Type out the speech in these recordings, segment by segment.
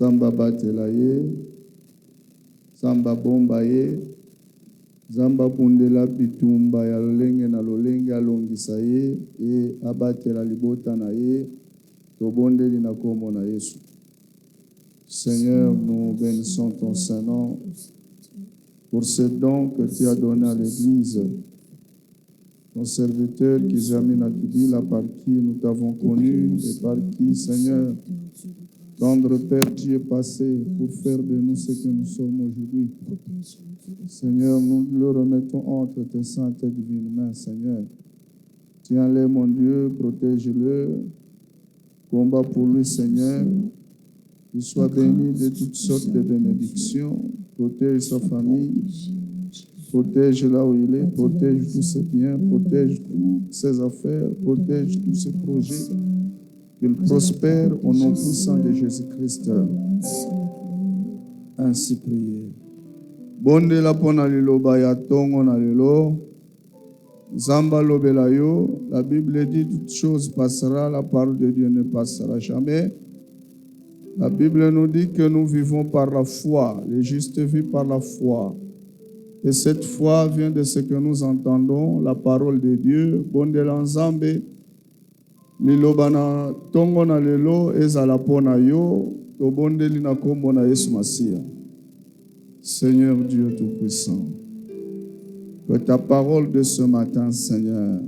Samba batela ye, Samba bomba ye, Zamba bundela bitumba ya lolenge na lolenge alongisa ye, e abatela libota na ye, tobondeli na kombo na Yesu. Seigneur, nous bénissons ton Saint-Nom pour ce don que tu as donné à l'Église. Ton serviteur qui examine à Kibila, par qui nous t'avons connu et par qui, Seigneur, tendre Père, tu es passé pour faire de nous ce que nous sommes aujourd'hui. Seigneur, nous le remettons entre tes saintes et divines mains, Seigneur. Tiens-le, mon Dieu, protège-le. Combat pour lui, Seigneur. Qu'il soit béni de toutes sortes de bénédictions. Protège sa famille. Protège là où il est. Protège tous ses biens. Protège toutes ses affaires. Protège tous ses projets. Qu'il prospère au nom puissant de Jésus-Christ. Ainsi priez. Bonde la pona lilo baya tongo na lilo. Zamba lobela yo. La Bible dit toute chose passera. La parole de Dieu ne passera jamais. La Bible nous dit que nous vivons par la foi. Les justes vivent par la foi. Et cette foi vient de ce que nous entendons, la parole de Dieu. Bonde l'ensemble. Lilo bana tongo na lelo ezala pona yo. To bonde lina kombo na Yesu Masia. Seigneur Dieu Tout-Puissant, que ta parole de ce matin, Seigneur,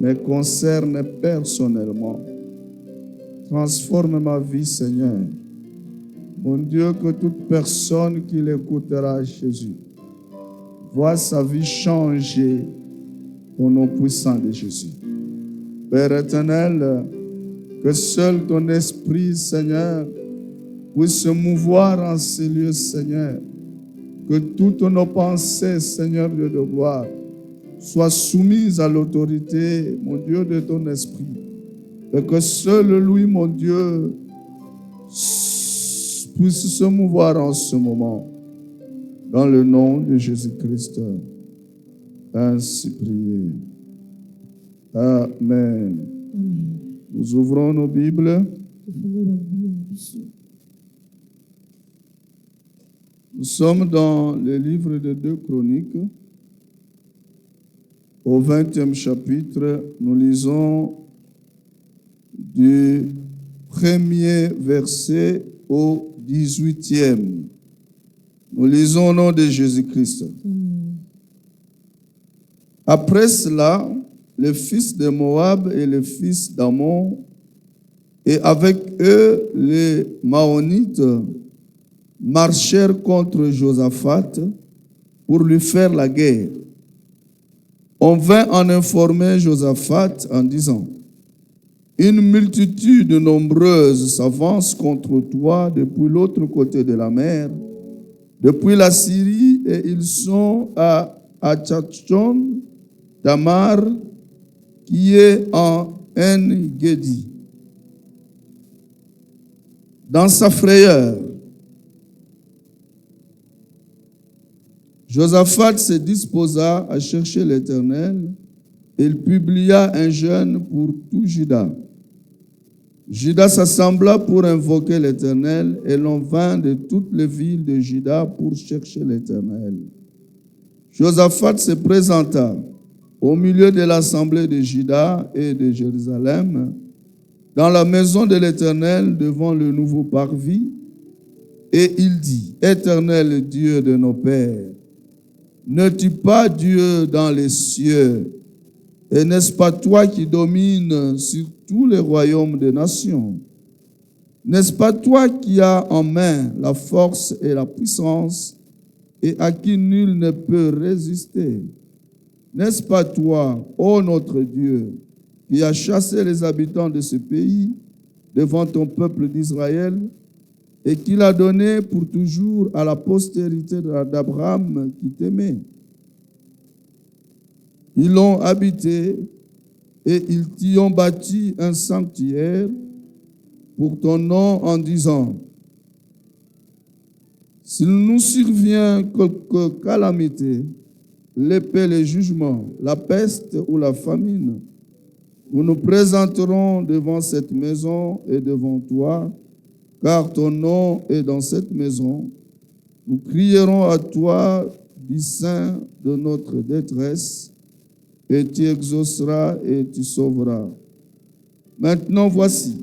me concerne personnellement. Transforme ma vie, Seigneur. Mon Dieu, que toute personne qui l'écoutera, Jésus, voit sa vie changer au nom puissant de Jésus. Père éternel, que seul ton esprit, Seigneur, puisse se mouvoir en ces lieux, Seigneur. Que toutes nos pensées, Seigneur Dieu de gloire, soient soumises à l'autorité, mon Dieu, de ton esprit. Et que seul lui, mon Dieu, puisse se mouvoir en ce moment. Dans le nom de Jésus-Christ. Ainsi priez. Amen. Nous ouvrons nos Bibles. Nous sommes dans le livre de 2 Chroniques. Au 20e chapitre, nous lisons du 1er verset au 18e. Nous lisons au nom de Jésus-Christ. Après cela, les fils de Moab et les fils d'Ammon, et avec eux les Maonites, marchèrent contre Josaphat pour lui faire la guerre. On vint en informer Josaphat en disant: une multitude nombreuse s'avance contre toi depuis l'autre côté de la mer, depuis la Syrie, et ils sont à Hatchachon Tamar, qui est en En-Gedi. Dans sa frayeur, Josaphat se disposa à chercher l'Éternel. Il publia un jeûne pour tout Juda. Juda s'assembla pour invoquer l'Éternel, et l'on vint de toutes les villes de Juda pour chercher l'Éternel. Josaphat se présenta au milieu de l'assemblée de Juda et de Jérusalem, dans la maison de l'Éternel, devant le nouveau parvis, et il dit: Éternel Dieu de nos pères, n'es-tu pas Dieu dans les cieux? Et n'est-ce pas toi qui domines sur tous les royaumes des nations? N'est-ce pas toi qui as en main la force et la puissance, et à qui nul ne peut résister? N'est-ce pas toi, ô notre Dieu, qui as chassé les habitants de ce pays devant ton peuple d'Israël, et qui l'a donné pour toujours à la postérité d'Abraham qui t'aimait? Ils l'ont habité et ils t'y ont bâti un sanctuaire pour ton nom en disant: s'il nous survient quelque calamité, l'épée, le jugement, la peste ou la famine, nous nous présenterons devant cette maison et devant toi, car ton nom est dans cette maison. Nous crierons à toi du sein de notre détresse, et tu exauceras et tu sauveras. Maintenant voici,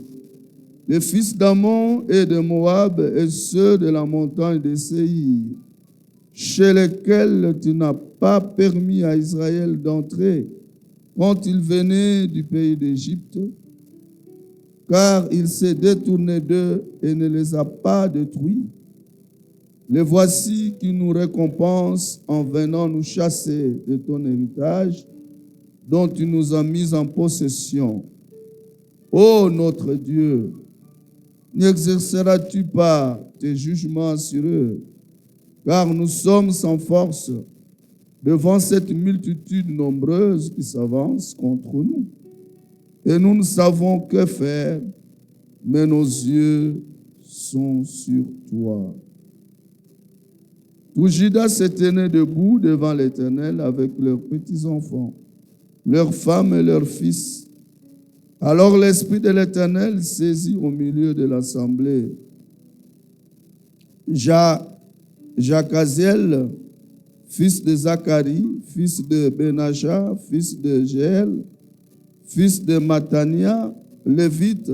les fils d'Ammon et de Moab et ceux de la montagne de Séir, chez lesquels tu n'as pas permis à Israël d'entrer quand il venait du pays d'Égypte, car il s'est détourné d'eux et ne les a pas détruits. Les voici qui nous récompensent en venant nous chasser de ton héritage, dont tu nous as mis en possession. Ô notre Dieu, n'exerceras-tu pas tes jugements sur eux, car nous sommes sans force devant cette multitude nombreuse qui s'avance contre nous. Et nous ne savons que faire, mais nos yeux sont sur toi. Tout Juda s'est tenu debout devant l'Éternel avec leurs petits-enfants, leurs femmes et leurs fils. Alors l'Esprit de l'Éternel saisit au milieu de l'assemblée Jacaziel, fils de Zacharie, fils de Benaja, fils de Jéel, fils de Matania, lévite,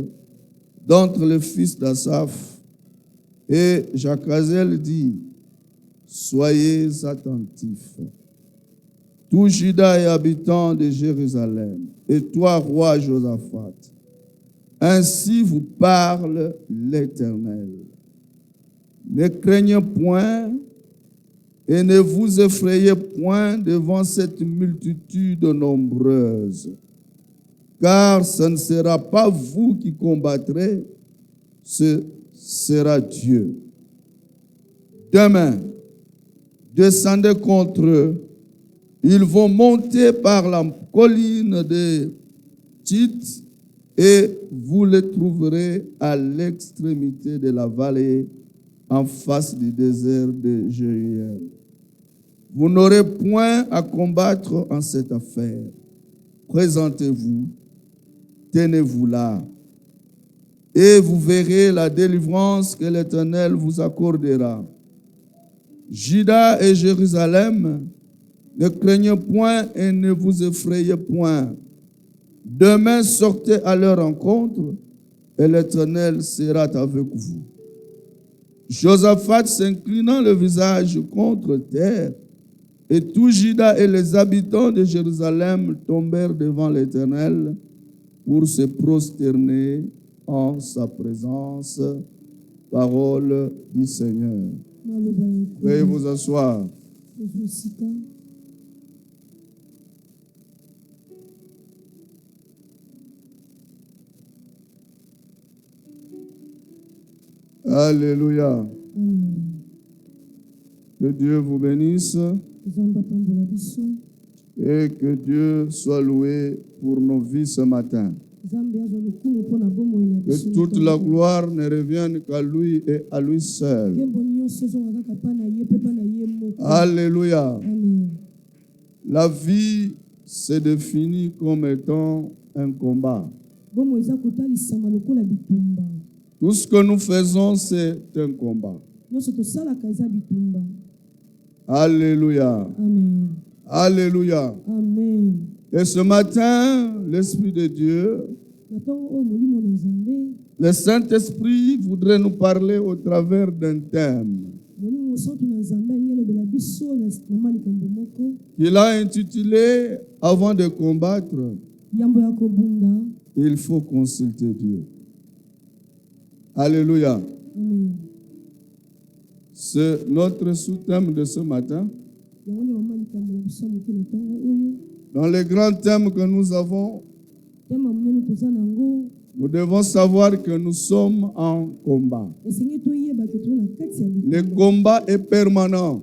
d'entre les fils d'Asaph. Et Jacaziel dit, soyez attentifs, tout Juda et habitants de Jérusalem, et toi, roi Josaphat, ainsi vous parle l'Éternel. Ne craignez point et ne vous effrayez point devant cette multitude nombreuse, car ce ne sera pas vous qui combattrez, ce sera Dieu. Demain, descendez contre eux. Ils vont monter par la colline de Tite et vous les trouverez à l'extrémité de la vallée en face du désert de Jéruel. Vous n'aurez point à combattre en cette affaire. Présentez-vous, tenez-vous là, et vous verrez la délivrance que l'Éternel vous accordera. Juda et Jérusalem, ne craignez point et ne vous effrayez point. Demain, sortez à leur rencontre et l'Éternel sera avec vous. Josaphat s'inclinant le visage contre terre, et tout Juda et les habitants de Jérusalem tombèrent devant l'Éternel pour se prosterner en sa présence. Parole du Seigneur. Veuillez vous asseoir. Alléluia. Que Dieu vous bénisse et que Dieu soit loué pour nos vies ce matin. Que toute la gloire ne revienne qu'à lui et à lui seul. Alléluia. La vie se définit comme étant un combat. Tout ce que nous faisons, c'est un combat. Alléluia. Amen. Alléluia. Amen. Et ce matin, l'Esprit de Dieu, le Saint-Esprit voudrait nous parler au travers d'un thème qu'il a intitulé « Avant de combattre, il faut consulter Dieu ». Alléluia. Amen. C'est notre sous-thème de ce matin. Dans les grands thèmes que nous avons, nous devons savoir que nous sommes en combat. Le combat est permanent.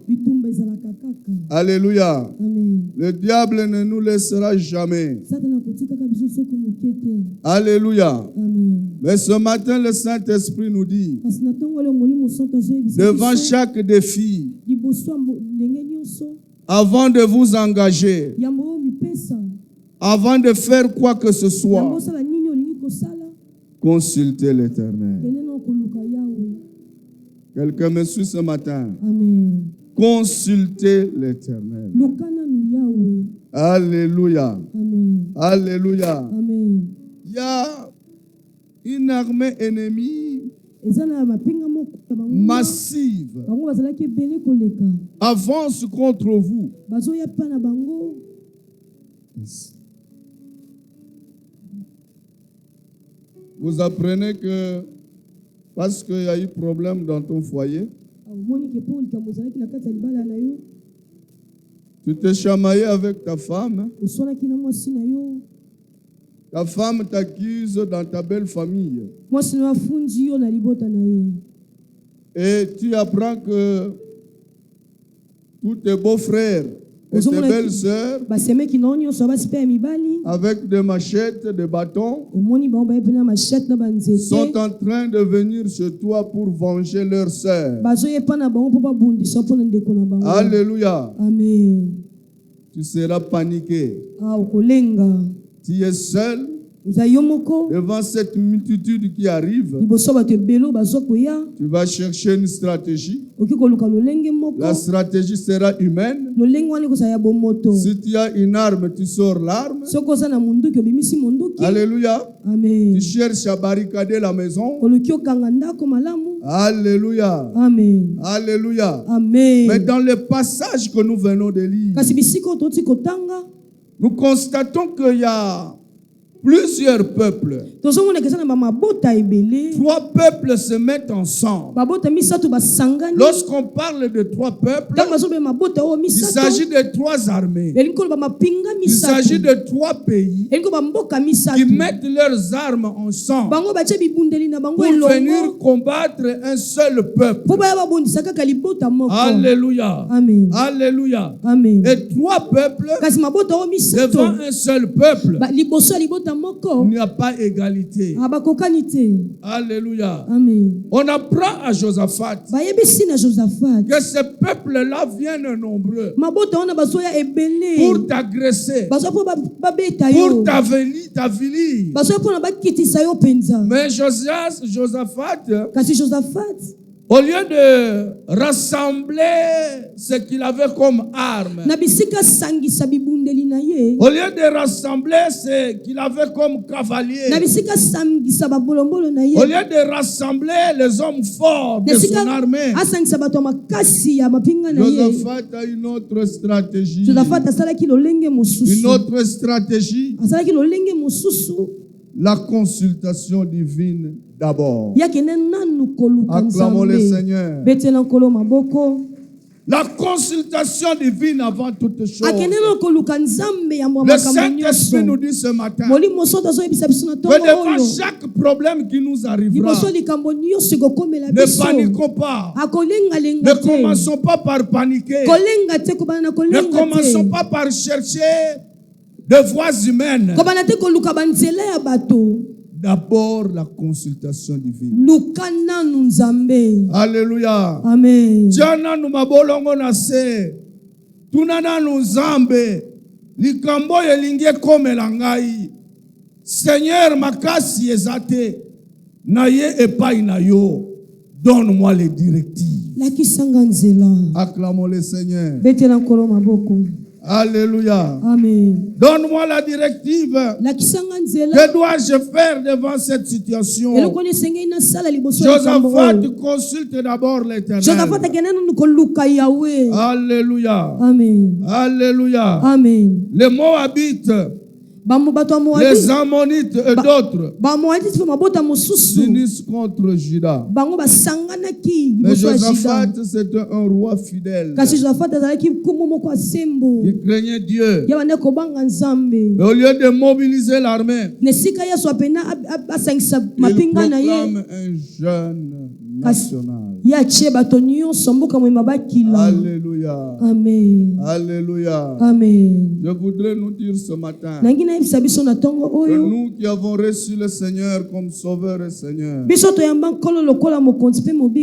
Alléluia. Amen. Le diable ne nous laissera jamais. Alléluia. Amen. Mais ce matin, le Saint-Esprit nous dit, devant chaque défi, avant de vous engager, avant de faire quoi que ce soit, consultez l'Éternel. Quelqu'un me suit ce matin. Amen. Consultez l'Éternel. Lukananu Yahweh. Alléluia. Amen. Alléluia. Amen. Il y a une armée ennemie massive avance contre vous. Vous apprenez que parce qu'il y a eu problème dans ton foyer, tu t'es chamaillé avec ta femme. Ta femme t'accuse dans ta belle famille. Et tu apprends que tous tes beaux-frères et tes belles-sœurs, avec des machettes, des bâtons, sont en train de venir chez toi pour venger leurs sœurs. Alléluia. Amen. Tu seras paniqué. Tu es seul devant cette multitude qui arrive. Tu vas chercher une stratégie. La stratégie sera humaine. Si tu as une arme, tu sors l'arme. Alléluia. Amen. Tu cherches à barricader la maison. Alléluia. Amen. Alléluia. Amen. Mais dans le passage que nous venons de lire, nous constatons qu'il y a plusieurs peuples. 3 peuples se mettent ensemble. Lorsqu'on parle de 3 peuples, il s'agit de 3 armées. Il s'agit de 3 pays qui mettent leurs armes ensemble pour venir combattre un seul peuple. Alléluia. Amen. Alléluia. Amen. Et 3 peuples devant un seul peuple. Il n'y a pas égalité. Alléluia. Amen. On apprend à Josaphat que ces peuples-là viennent nombreux pour t'agresser, pour t'avilir. Mais Josaphat, au lieu de rassembler ce qu'il avait comme arme, au lieu de rassembler ce qu'il avait comme cavalier, au lieu de rassembler les hommes forts de son armée, Josaphat a une autre stratégie. Une autre stratégie. La consultation divine d'abord. Acclamons le Seigneur. La consultation divine avant toute chose. Le Saint-Esprit nous dit ce matin que devant chaque problème qui nous arrivera, ne paniquons pas. Ne commençons pas par paniquer. Ne commençons pas par chercher de voies humaines. D'abord la consultation divine. Alléluia. Amen. Tiana nous mabolongo na se. Tunana nous zambe. Likambo yelingie komela ngai. Seigneur makasi ezate. Na ye epai na yo. Donne-moi les directives. Acclamons le Seigneur. Alléluia. Amen. Donne-moi la directive. Que dois-je faire devant cette situation? Josaphat consulte d'abord l'Éternel. Alléluia. Amen. Alléluia. Amen. Les Moabites, les Ammonites et d'autres s'unissent contre Juda. Mais Josaphat, c'était un roi fidèle qui craignait Dieu. Et au lieu de mobiliser l'armée, il proclame un jeûne national. Alléluia. Amen. Alléluia. Amen. Je voudrais nous dire ce matin que nous qui avons reçu le Seigneur comme Sauveur et Seigneur, nous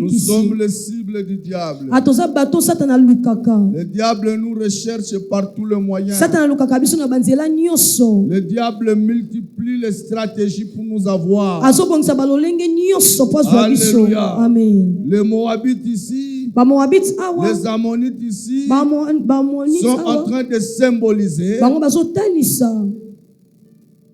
sommes les cibles cible du diable. atoza bato satana alukaka. Le diable nous recherche par tous les moyens. Satana alukaka biso na banzela nyonso. Le diable multiplie les stratégies pour nous avoir. Azobongisa balolenge nyonso po azwa biso. Alléluia. Amen. Les Moabites ici, Ba Moabites awa. les Ammonites ici Ba Ammonites sont en awa. train de symboliser Bango bazotalisa.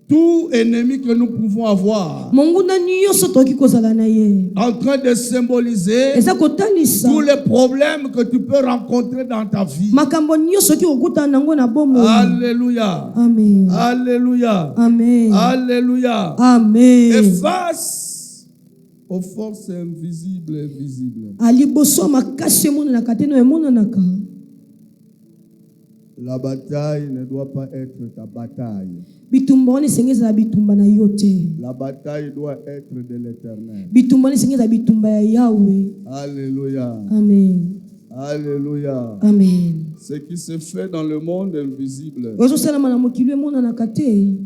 tout ennemi que nous pouvons avoir. Monguna nyonso toki kozala na ye. En train de symboliser Eza kotalisa. tous les problèmes que tu peux rencontrer dans ta vie. Makambo nyonso ki okutana nango na bomoi. Alléluia. Amen. Alléluia. Amen. Alléluia. Amen. Et face aux forces invisibles et visibles, Aliboso makasi emonanaka te no emonanaka. la bataille ne doit pas être ta bataille. Bitumba wana esengeli ezala bitumba na yo te. La bataille doit être de l'Éternel. Bitumba wana esengeli ezala bitumba ya Yahweh. Alléluia. Amen. Alléluia. Amen. Ce qui se fait dans le monde invisible, Ozosalama na mokili emonanaka te.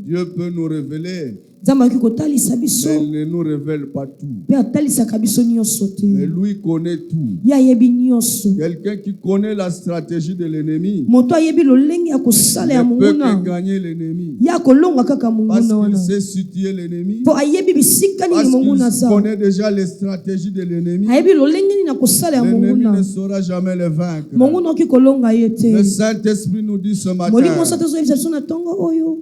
Dieu peut nous révéler, Nzambe akoki kotalisa biso mais il ne nous révèle pas tout. mpe atalisaka biso nyonso te. Mais lui connaît tout. Ye ayebi nyonso. Quelqu'un qui connaît la stratégie de l'ennemi Moto ayebi lolenge ya kosala ya ne peut monguna. que gagner l'ennemi. Ye akolonga kaka Parce monguna qu'il wana. sait situer l'ennemi. Po ayebi bisika Parce nini monguna qu'il aza. connaît déjà les stratégies de l'ennemi. Ayebi lolenge nini na kosala ya L'ennemi monguna. ne saura jamais le vaincre. Monguna oki kolonga ye te. Le Saint-Esprit nous dit ce Molimo matin, sa tozoyebisa biso na ntongo oyo.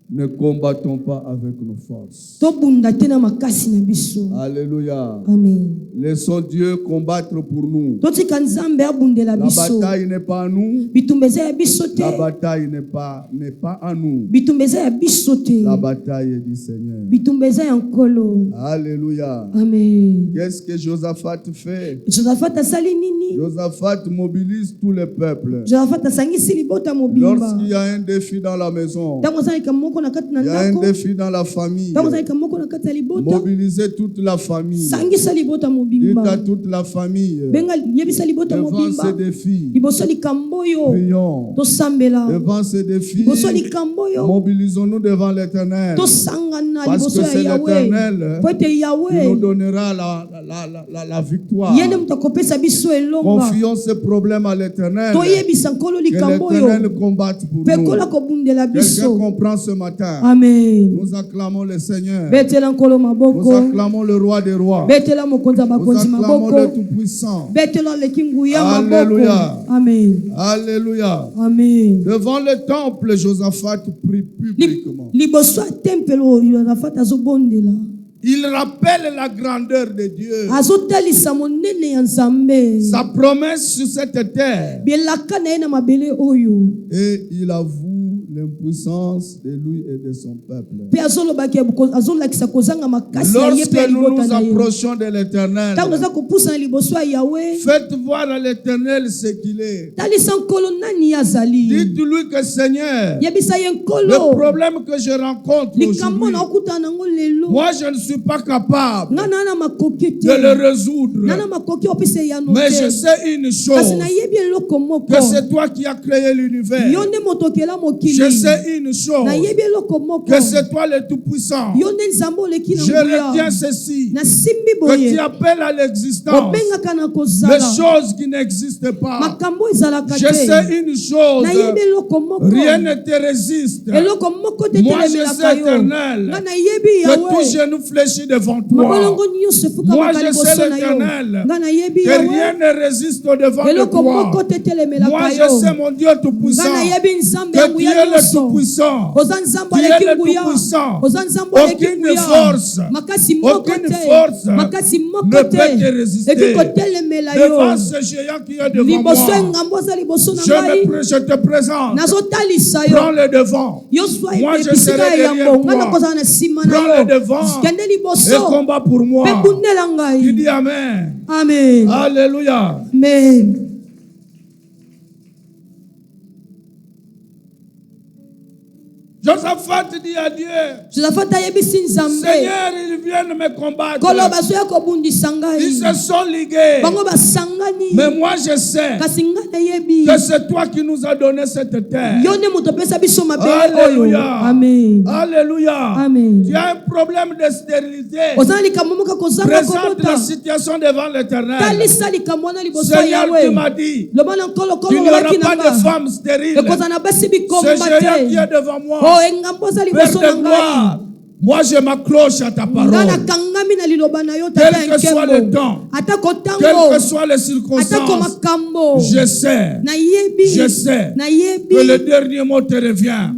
ne combattons pas avec nos forces. Tobunda te na makasi na biso. Alléluia. Amen. Laissons Dieu combattre pour nous. Totika Nzambe abundela La biso. bataille n'est pas à nous. Bitumba eza ya biso te. La bataille n'est pas à nous. Bitumba eza ya biso te. La bataille est du Seigneur. Bitumba eza ya nkolo. Alléluia. Amen. Qu'est-ce que Josaphat fait? Josaphat asali nini? Josaphat mobilise tous les peuples. Josaphat asangisi libota mobimba. Lorsqu'il y a un défi dans la maison, Ntango ozalika moko na kati na il y a un ndako. défi dans la famille, Ntango ozalika moko na kati ya libota. mobilisez toute la famille. Sangisa libota Dites à mobimba. toute la famille, Benga yebisa libota devant mobimba. ces défis, Liboso likambo oyo. prions. Tosambela. Devant ces défis, Liboso likambo oyo. mobilisons-nous devant l'Éternel. Tosangana Parce liboso que ya c'est Yahweh. l'Éternel Po ete qui nous Yahweh. donnera la victoire. Yende moto akopesa biso elonga. Confions ce problème à l'Éternel. Toyebisa nkolo Que likambo l'Éternel oyo. combatte pour Pe nous. kola kobundela Quelqu'un biso. comprend ce matin. Amen. Nous acclamons le Seigneur. Betela nkolo Nous maboko. acclamons le roi des rois. Betela mokonzi ya Nous bakonzi acclamons le maboko. Tout-Puissant. Betela leki nguya Alléluia. maboko. Amen. Alléluia. Amen. Devant le temple, Josaphat prie publiquement. Liboso ya tempelo oyo Josaphat azobondela. Il rappelle la grandeur de Dieu. Azotalisa monene ya Nzambe. Sa promesse sur cette terre. Bielaka na ye na mabele oyo. Et il avoue l'impuissance de lui et de son peuple. Pe azolobaki azolakisa kozanga makasi ya ye Lorsque pe nous libota nous na ye. approchons de l'Éternel, Ntango naza kopusa na liboso ya Yahweh. faites voir à l'Éternel ce qu'il est. Talisa nkolo nani ye azali. Dites-lui que Seigneur, Yebisa ye le nkolo. problème que je rencontre Likambo aujourd'hui, na okutana nango lelo. moi je ne suis pas capable Nga na makoki de te. le résoudre. Nana makoki opesa yano Mais je te. sais une Kasi chose, na yebi eloko moko. que c'est toi qui as créé l'univers. Yo nde moto okela mokili. Je sais une chose, Na yebi eloko moko. que c'est toi le Tout-Puissant. Yo nde Nzambe oleki na Je nguya. retiens ceci, Na simbi que boye. tu appelles à l'existence Obengaka na les kozala. choses qui n'existent pas. Makambo ezalaka Je te. sais une chose, Na yebi eloko moko. rien ne te résiste. Eloko moko te Moi je telemelaka sais, yo. Éternel, Nga na yebi que tout Yahweh. genou fléchit devant toi. Mabolongo nyonso efuka Moi je liboso sais, na yo. l'Éternel, Nga na yebi que Yahweh. rien ne résiste au devant de Eloko moko toi. te Moi telemelaka je yo. sais, mon Dieu Tout-Puissant, Nga na yebi Nzambe que ya tu nguya es le nyonso. Tout-Puissant. Oza Nzambe Tu es aleki le nguya. Tout-Puissant. Oza Nzambe aleki Aucune nguya. force, Makasi moko aucune te. force Makasi moko ne peut te. te résister. Eki kotelemela Devant yo. ce géant qui est devant Liboso moi, engambo aza liboso na ngai. je te présente. Nazotalisa Prends yo. le devant. Yo swa Moi, je episika serai ya derrière yambo. Nga toi. nakozala na nsima na Prends yo. le devant Kende et liboso. combat pour moi. Pe bundela Tu ngai. dis Amen. Amen. Alléluia. Amen. Josaphat dit à Dieu, Josaphat ayebisi Nzambe. Seigneur, ils viennent me combattre. Kolo basoya kobundisa ngai. Ils se sont ligués. Bango basangani. Mais moi je sais Kasi ngai nayebi. que c'est toi qui nous as donné cette terre. Yone moto pesa biso mabele oyo. Alléluia. Amen. Alléluia. Amen. Tu as un problème de stérilité. Ozana likambo moka kozanga Présente la kobota. situation devant l'Éternel. Talisa likambo na liboso Seigneur, tu yawe. m'as dit, Lobana nkolo tu kolo n'auras lobaki pas de nanga. femme stérile. Ekozana basi Ce bikomba géant qui te. est devant moi, Oh engambo za Père liboso de na ngai. gloire, moi je m'accroche à ta parole. Ngana kangami na liloba na yo Quel tata que soit le nkembo. temps, Atako quelles tango. que soient les Atako circonstances, makambo. je sais Je sais nayebi que le dernier mot te revient.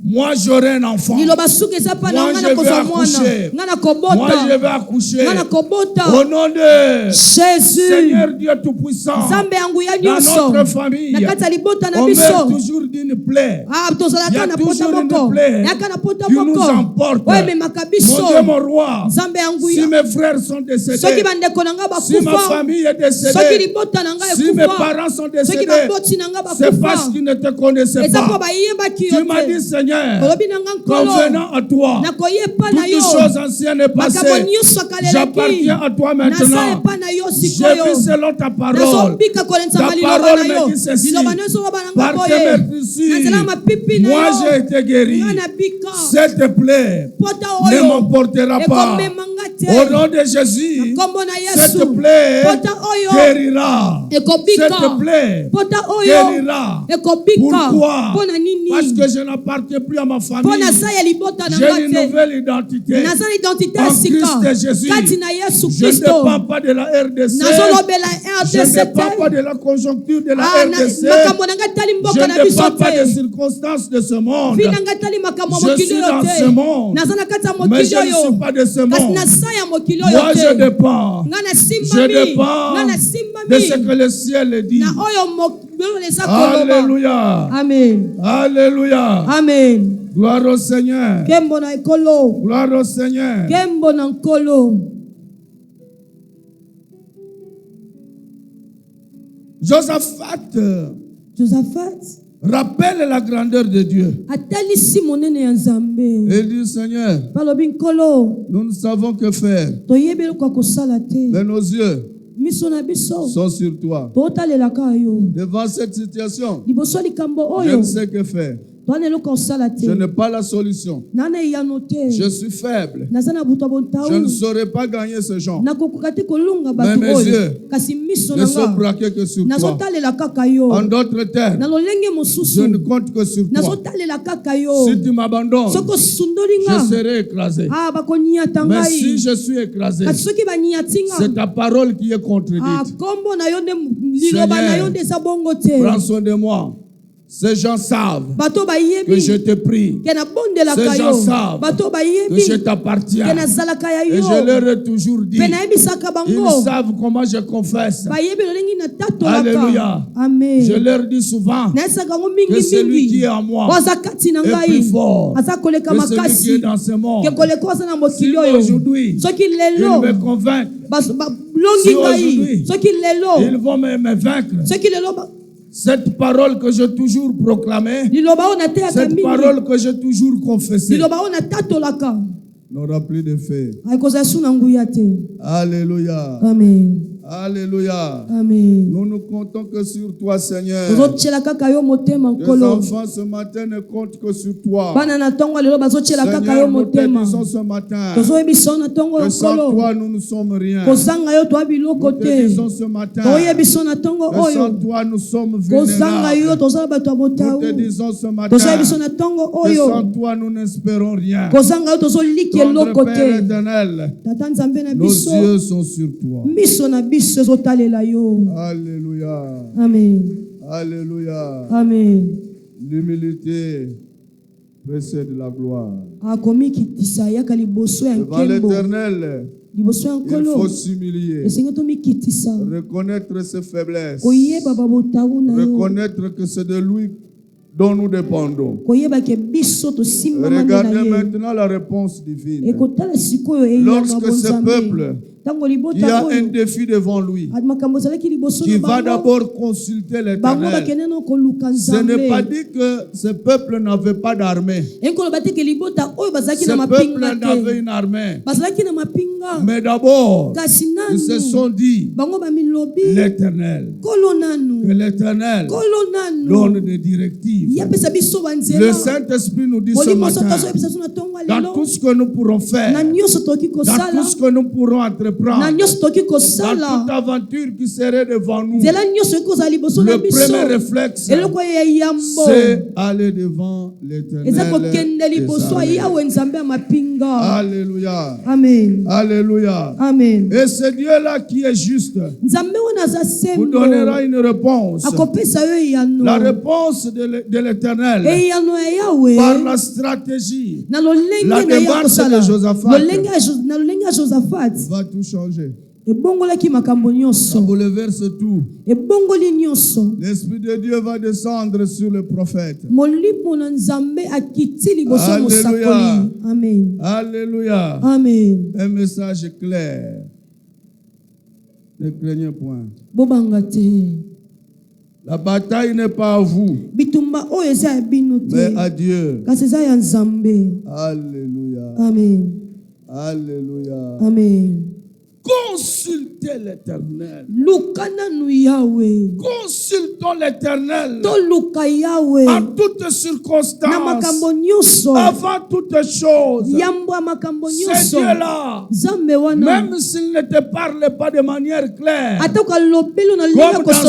Moi j'aurai un enfant. liloba suki eza pa na Moi, ngana je vais kozwa mwana accoucher. ngana Moi kobota je vais accoucher. ngana kobota Au nom de Jésus Seigneur Dieu Tout-Puissant, Nzambe yangu ya dans nyonso notre famille, na kati ya libota na on meurt biso toujours d'une plaie. ah Il y tozalaka a na pota toujours une moko plaie yaka na pota qui nous moko emporte. oyo ememaka Mon biso Dieu, mon roi, Nzambe yangu si ya mes frères sont soki décédés, bandeko na nga si ma bakufa famille est soki décédée, libota na nga si mes ekufa parents sont soki décédés, baboti na nga c'est parce bakufa qu'ils ne te connaissaient eza mpo pas. bayebaki yo Tu m'as dit, te Seigneur, olobi na nga qu'en nkolo venant à toi, nakoyepa na toutes yo choses anciennes et makambo passées, nyonso akalelaki j'appartiens à toi naza maintenant. epa na yo Je sikoyo vis selon ta parole. nazobika kolendisa Ta maliloba parole na yo me dit ceci. liloba nyonso loba na nga Par tes boye na meurtrissures, nzela ya mapipi na moi yo j'ai été guéri. nga nabika Cette plaie pota ne oyo m'emportera pas. ekomemanga te Au nom de Jésus, nkombo na cette yesu plaie pota oyo guérira. ekobika Cette plaie pota oyo guérira. ekobika Pourquoi? mpo na nini Parce que je n'appartiens plus à ma mpo famille. naza ya libota na J'ai nga une te nouvelle identité. naza na identité En ya sika Christ Jésus. kati na yesu Je ne kristo dépends pas de la RDC. nazolobela Je ne rdc dépends pas te de la conjoncture de la Ah, RDC. makambo na nga tali Je mboka na ne biso dépends pas des te circonstances de ce monde. vi na nga tali makambo ya Je mokili suis oyo dans ce te monde. naza na kati ya Mais mokili je ne suis oyo pas de ce kasi monde. naza ya mokili Moi, oyo je te dépends. nga Je nasimbami dépends nga de ce nasimbami que le ciel dit. na oyo mokili eza koloba Alléluia. amen Alléluia. amen Gloire au Seigneur. kembo na ekolo Gloire au Seigneur. kembo na nkolo Josaphat josaphat rappelle la grandeur de Dieu. atalisi monene ya nzambe Il dit, Seigneur, balobi nkolo nous ne savons que faire. toyebi eloko ya kosala te Mais nos yeux miso na biso sont sur toi. totalelaka yo Devant cette situation, liboso ya likambo je oyo ne sais que faire. toana eloko ya kosala te Je n'ai pas la solution. nana eyano te Je suis faible. naza na buto ya Je ne bontau saurais pas gagner ce genre. nakokoka te kolunga Mais bato mes oyo yeux kasi miso Ne na sont nga braqués que sur toi. nazotalela kaka yo En d'autres termes, na lolenge je mosusu ne compte que sur toi. nazotalela kaka yo Si tu m'abandonnes, soki osundoli je nga serai écrasé. ah bakoniata Mais si ngai je suis écrasé, kasi soki baniati c'est nga ta parole qui est ah contredite. kombo na yo nde liloba na yo nde eza bongo te Prends soin de moi. Ces gens savent bato que bayebi je te prie, ke nabondelaka Ces yo gens savent bato que bayebi je t'appartiens. ke nazalaka ya Et yo je leur ai toujours dit, mpe nayebisaka ils bango savent comment je confesse. bayebi lolenge natatolaka Alléluia. amen Je leur dis souvent nayebisaka yango que celui qui mingimingi est en moi oza kati na est ngai plus fort aza koleka que celui qui makasi est dans ce monde. ke koleka oza na Si mokili oyo aujourd'hui, soki ils lelo me convainquent, balongi Si ngai aujourd'hui, soki lelo ils vont me vaincre. soki lelo Cette parole que j'ai toujours proclamée, liloba oyo nateyaka cette mingi parole que j'ai toujours confessée, liloba oyo natatolaka n'aura plus de fait. akozala su na nguya te Alléluia. amen Alléluia. amen Nous ne comptons que sur toi, Seigneur. tozotyela kaka yo motema Les nkolo enfants ce matin ne comptent que sur toi. bana na ntongo lelo bazotyela kaka yo Seigneur, nous te motema disons ce matin tozoyebisa yo na ntongo ya que sans nkolo toi, nous ne sommes rien. kozanga yo toya biloko Nous te te disons ce matin toyebisa yo na ntongo que sans oyo toi, nous sommes kozanga yo vulnérables. tozala bato ya Nous botau te disons ce matin tozoyebisa yo na ntongo que oyo sans toi, nous n'espérons rien. kozanga yo tozoliki Notre eloko Père te éternel, tata nzambe na nos biso yeux sont sur toi. miso na biso ezotalela yo Alléluia. amen Alléluia. amen L'humilité précède la gloire. akomikitisa yaka liboso ya Devant nkembo l'Éternel, liboso ya il nkolo faut s'humilier, esengi tomikitisa reconnaître ses faiblesses, koyeba babotau na yo reconnaître que c'est de lui dont nous dépendons. koyeba ke biso tosimbama nde na Regardez ye maintenant la réponse divine. ekotala sikoyo eyamba Lorsque ce bonzambe peuple Il y a un défi devant lui qui va d'abord consulter l'Éternel. Ce n'est pas dit que ce peuple n'avait pas d'armée. Ce peuple n'avait une armée. Mais d'abord, ils se sont dit l'Éternel. Que l'Éternel donne des directives. Le Saint-Esprit nous dit ce matin, dans tout ce que nous pourrons faire, dans tout ce que nous pourrons entreprendre, dans toute aventure qui serait devant nous, le premier réflexe, c'est aller devant l'Éternel. Alléluia. Amen. Alléluia. Amen. Et ce Dieu-là qui est juste vous donnera une réponse. La réponse de l'Éternel par la stratégie, la démarche de Josaphat va tout changer. Ça bouleverse tout. L'Esprit de Dieu va descendre sur le prophète. Alléluia. Amen. Alléluia. Amen. Un message clair. Ne craignez point. La bataille n'est pas à vous, mais à Dieu. Alléluia. Amen. Alléluia. Amen. Consultez l'Éternel. Consultons l'Éternel en toutes circonstances, avant toutes choses. C'est Dieu-là, même s'il ne te parle pas de manière claire, comme dans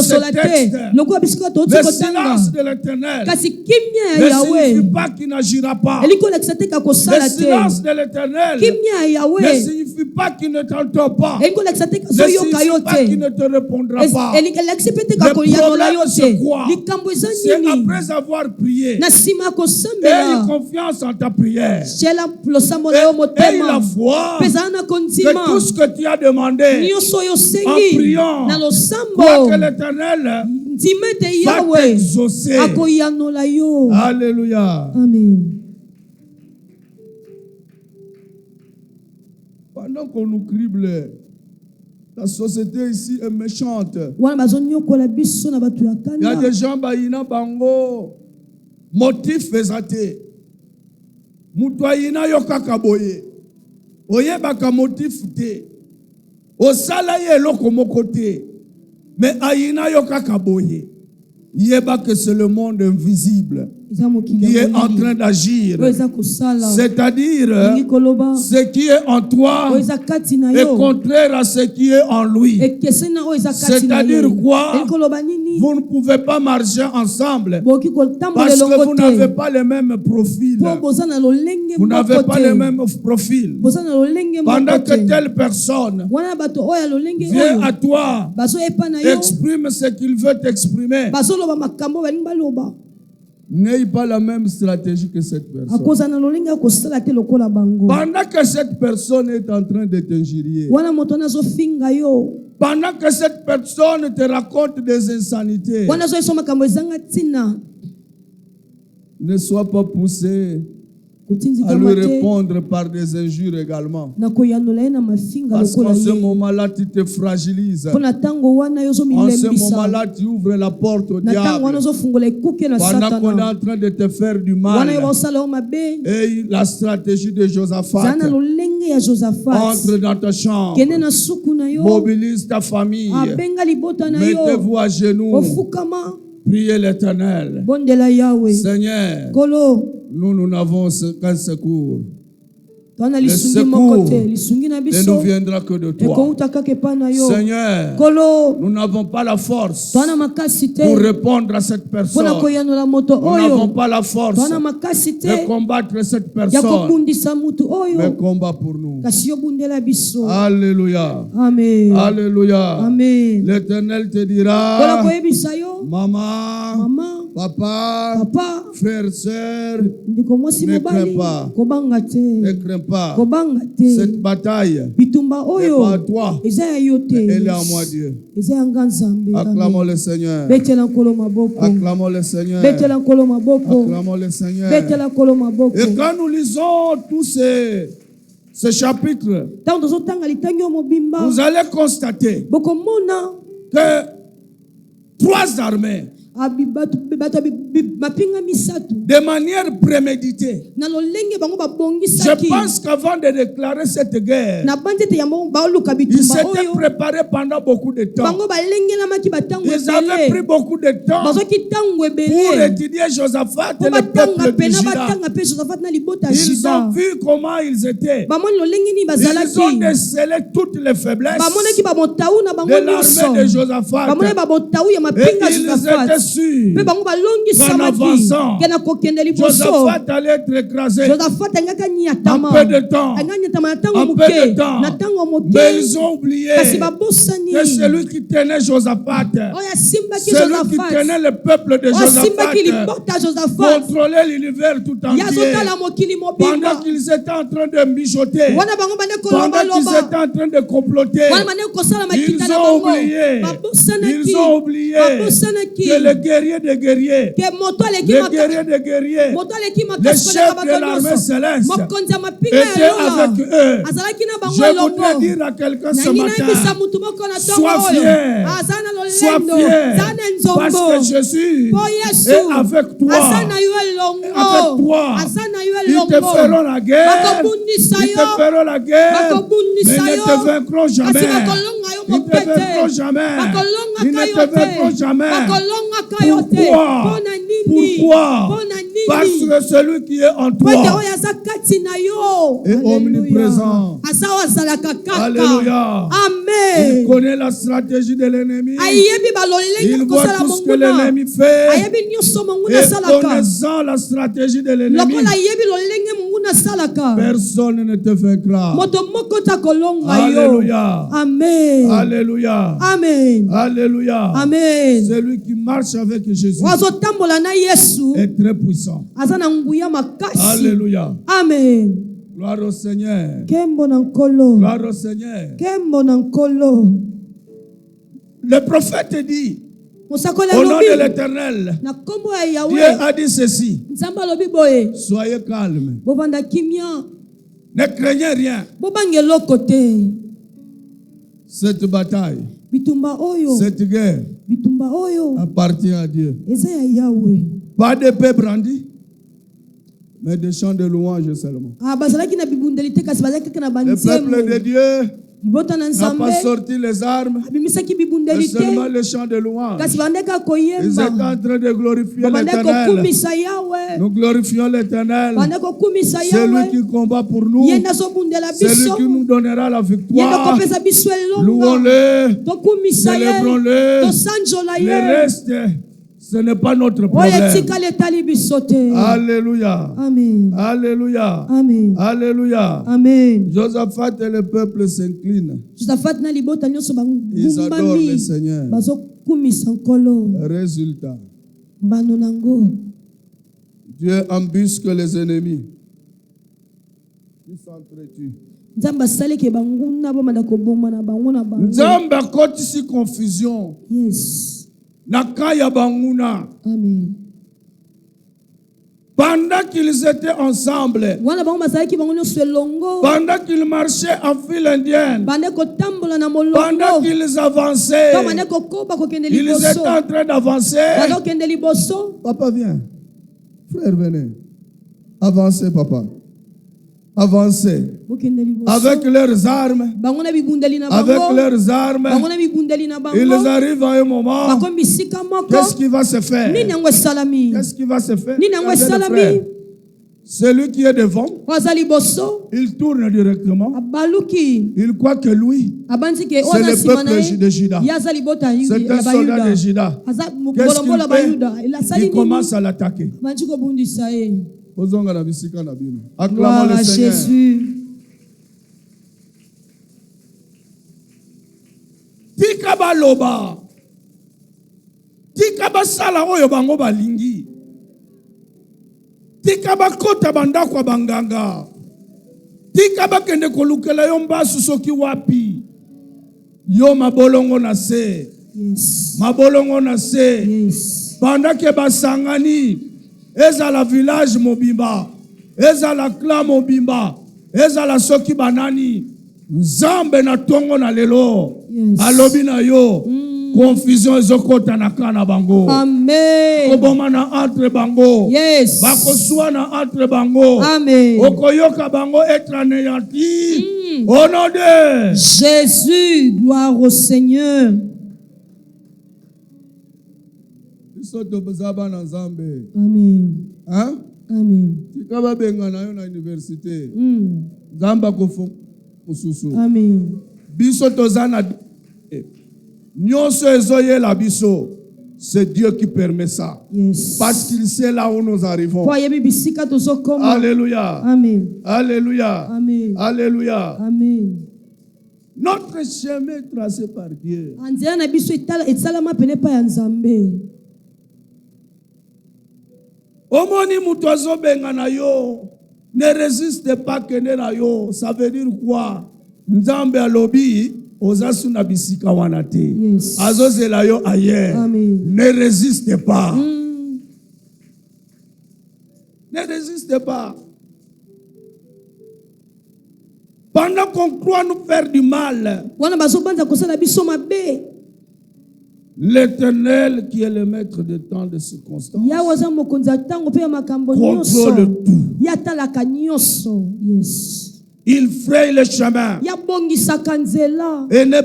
ce texte, le silence de l'Éternel ne signifie pas qu'il n'agira pas. Le silence de l'Éternel ne signifie pas qu'il ne t'entend pas. Ne signifie pas qu'il ne te répondra pas. Le problème, c'est quoi? C'est après avoir prié, aie confiance en ta prière, aie la foi que tout ce que tu as demandé en priant, quoi que l'Éternel va t'exaucer. Alléluia. Amen. Pendant qu'on nous crible, la société ici est méchante. Il y a des gens qui ont motif faisate. Mutuayina yokaka boye. Oye baka motif te. Osala ye loko mokote. Mais ayina yokaka boye. Yeba que c'est le monde invisible qui est en train d'agir. C'est-à-dire, ce qui est en toi est contraire à ce qui est en lui. C'est-à-dire quoi? Vous ne pouvez pas marcher ensemble parce que vous n'avez pas le même profil. Vous n'avez pas le même profil. Pendant que telle personne vient à toi, exprime ce qu'il veut t'exprimer, n'ayez pas la même stratégie que cette personne. Pendant que cette personne est en train de t'injurier, pendant que cette personne te raconte des insanités, ne sois pas poussé à lui répondre par des injures également. Parce qu'en ce moment-là, tu te fragilises. En ce moment-là, tu ouvres la porte au diable. Pendant qu'on est en train de te faire du mal. Et la stratégie de Josaphat. Entre dans ta chambre. Mobilise ta famille. Mettez-vous à genoux. Priez l'Éternel. Seigneur, nous n'avons qu'un secours. Le secours ne nous viendra que de toi. Seigneur, nous n'avons pas la force pour répondre à cette personne. Nous n'avons pas la force de combattre cette personne. Mais combat pour nous. Alléluia. Amen. Alléluia. Amen. L'Éternel te dira, maman, papa, frère, sœur, ne crains pas. Ne crains pas. Cette bataille n'est pas à toi, mais elle est à moi, Dieu. Acclamons le Seigneur. Acclamons le Seigneur. Acclamons le Seigneur. Et quand nous lisons tous ces ce chapitre, ntango tozotanga litangi oyo mobimba vous allez constater bokomona que 3 armées, bato mapinga misatu de manière préméditée. na lolenge bango Je babongisaki pense qu'avant de déclarer cette guerre, na bandi ete yango baoluka ils bitumba s'étaient oyo préparés pendant beaucoup de temps. bango balengelamaki batango Ils avaient pris ebele beaucoup de temps bazwaki ntango pour ebele étudier Josaphat po et le batanga peuple de pena Juda. batanga mpe josaphat na libota ya Ils juda ont vu comment ils étaient. bamoni lolenge nini Ils ont bazalaki décelé toutes les faiblesses bamonaki babotau na bango de l'armée de nyonso Josaphat. bamonaki babotau ya Et mapinga ya ils étaient josaphat sûrs mpe bango qu'en balongisamaki avançant, ke na kokende liboso Josaphat allait être écrasé josaphat angaki en anyatama peu de temps. anga anyatama na ntango En peu de moke temps. na ntango moke Mais ils ont oublié kasi babosani que celui qui tenait Josaphat, oyo asimbaki celui qui josaphat tenait le peuple de oyo asimbaki Josaphat, libota ya josaphat contrôlait l'univers tout ye entier. azotala mokili Pendant mobimba qu'ils étaient en train de mijoter, wana bango bande pendant qu'ils kolobaloba étaient en train de comploter, wana bande kosala makita ils na ont bango oublié, babosanaki ils ont oublié babosanaki que les guerriers des guerriers, ke moto aleki les guerriers des guerriers, moto aleki les makasi chefs koleka de bato l'armée nyonso céleste mokonzi ya mapinga étaient ya lola avec eux. azalaki na bango Je voudrais elongo dire à quelqu'un ce nangi nayebisa matin, mutu moko na sois ntongo oyo fier, aza na sois lolendo fier, aza na parce nzombo que Jésus mpo yesu est avec toi. aza na yo Avec elongo toi, aza na yo ils te elongo feront la guerre, bakobundisa ils te yo feront la guerre, mais bakobundisa ne yo te vaincront kasi jamais. bakolonga yo Ils ne te moke te vaincront jamais. Ils bakolongaka ne yo te vaincront te jamais. bakolongaka yo te Pourquoi? mpo na nini Pourquoi? mpo na Parce nini que celui qui est en po ete toi oyo aza kati na yo est Alléluia. omniprésent. aza oyo azalaka kaka Alléluia. Il amen connaît la stratégie de l'ennemi. ayebi balolenge Il voit kosala tout ce que monguna l'ennemi fait. ayebi nyonso monguna Et asalaka connaissant la stratégie de l'ennemi, lokola ayebi lolenge monguna asalaka personne ne te vaincra. moto moko ta kolonga yo Alléluia. amen Alléluia. amen Alléluia. amen Celui qui marche avec Jésus oyo azotambola na yesu est très puissant. aza na nguya makasi Alléluia. amen Gloire au Seigneur. kembo na nkolo Gloire au Seigneur. kembo na nkolo Le prophète dit, mosakoli au nom de alobi l'Éternel, na nkombo ya Dieu yawe a dit ceci, nzambe alobi boye soyez calmes, bovanda kimia ne craignez rien. bobanga eloko te Cette bataille, bitumba oyo cette guerre bitumba oyo appartient à Dieu. eza ya yawe Pas d'épée brandie, mais des chants de louange seulement. bazalaki na bibundeli te kasi bazalaki kaka na Le peuple de banzembo Dieu libota na n'a nzambe pas sorti les armes, abimisaki mais bibundeli seulement te les chants de louange. kasi bandeka Ils étaient koyemba en train de glorifier babande l'Éternel. kokumisa yawe Nous glorifions l'Éternel. bande kokumisa C'est lui yawe qui combat pour nous. ye nde azobundela C'est lui biso qui nous donnera la ye nde victoire. kopesa biso elonga Louons-le, tokumisa ye célébrons-le. tosanjola Le ye reste, ce n'est pas notre oyo problème. etikali etali biso te Alléluia. amen Alléluia. amen Alléluia. amen Josaphat et le peuple s'inclinent. josaphat na libota nyonso Ils adorent le bangumbami Seigneur. bazokumisa nkolo Résultat, mbano nango Dieu embusque les ennemis. Ils s'entretuent. nzambe asalaki banguna bomanda koboma na bango na bango Nzambe akotisi confusion. yes Nakaya banguna. amen Pendant qu'ils étaient ensemble, wana bango bazalaki bango nyonso elongo pendant qu'ils marchaient en file indienne, bande kotambola na pendant molongo qu'ils avançaient, to bande kokoba kokende ils liboso étaient en train d'avancer. bazokende liboso Papa, viens. Frère, venez. Avancez, papa. Avancez. bokende liboso Avec leurs armes. bango na bibundeli na Avec bango leurs armes. bango na bibundeli na Ils bango arrivent à un moment. bakomi bisika moko Qu'est-ce qui va se faire? nini yango esalami Qu'est-ce qui va se faire? nini yango Regardez le esalami frère. Celui qui est devant, oyo aza liboso il tourne directement. abaluki Il croit que lui, abandi ke oyo c'est aza le nsima na peuple de ye Juda. ye aza libota ya C'est un ya soldat de bayuda Juda. aza Qu'est-ce bolombola qu'il bayuda fait? elasali Il commence nini à l'attaquer. abandi kobundisa ye Acclamons gloire le à Seigneur. jésus Tika baloba. Tika basala oyo bango balingi. Tika bakota bandako banganga. Tika bakende kolukela yo mbasu soki wapi. Yo mabolongo na se. yes Mabolongo na se. yes Pendant que basangani, ezala village mobimba, ezala clan mobimba, ezala soki banani nzambe na tongo na lelo Yes. alobi na yo confusion ezokota na kana bango Amen. koboma na entre bango Yes. bakoswa na entre bango Amen. okoyoka bango être anéanti au nom de Jésus, gloire au Seigneur. biso toza bana nzambe Amen. hein? Amen. tika babenga na yo na université nzambe akofo mosusu Amen. biso toza na nyonso ezoyela biso. C'est Dieu qui permet ça. Yes. Parce qu'il sait là où nous arrivons. Kwa yebi bisika tozokoma. Alléluia. Amen. Alléluia. Amen. Alléluia. Amen. Notre chemin est tracé par Dieu. Anzela na biso esalama pene pa ya Nzambe. Omoni mutu azobenga na yo, ne résiste pas kende na yo. Ça veut dire quoi? Nzambe alobi ozasu na bisika wana te. Yes. Azozela yo ailleurs. Amen. Ne résiste pas. Ne résiste pas. Pendant qu'on croit nous faire du mal, Wana bazobanza kosala biso mabe. l'Éternel qui est le maître de tant de circonstances Yawe za mokonzi ya tango pe ya makambo contrôle nyonso. tout. Yatalaka nyonso. Yes. Il fraye le chemin Yabongisaka nzela. et ne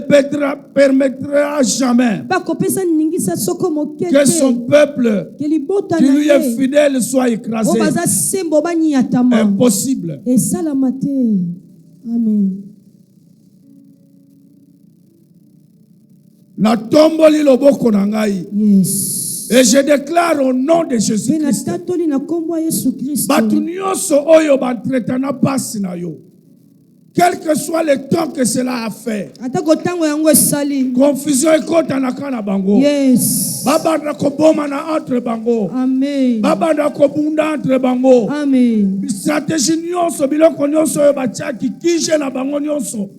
permettra jamais Bakopesa ningisa soko mokete. que son peuple Ke libota qui na lui est ye. fidèle soit écrasé. Obaza sembo banyatama. Impossible. Esalama te. Amen. Na tomboli loboko na ngai. Yes. Et je déclare au nom de Pe na Jésus-Christ, tatoli na kombo ya Yesu Kristo. batu nyonso oyo bantretana pasi na yo, quel que soit le temps que cela a fait, Atako tango yango esali. confusion ekota na kana bango, Yes. babanda koboma na entre bango, Amen. babanda kobunda entre bango, Amen. stratégie nyonso biloko nyonso oyo batiaki kije na bango nyonso,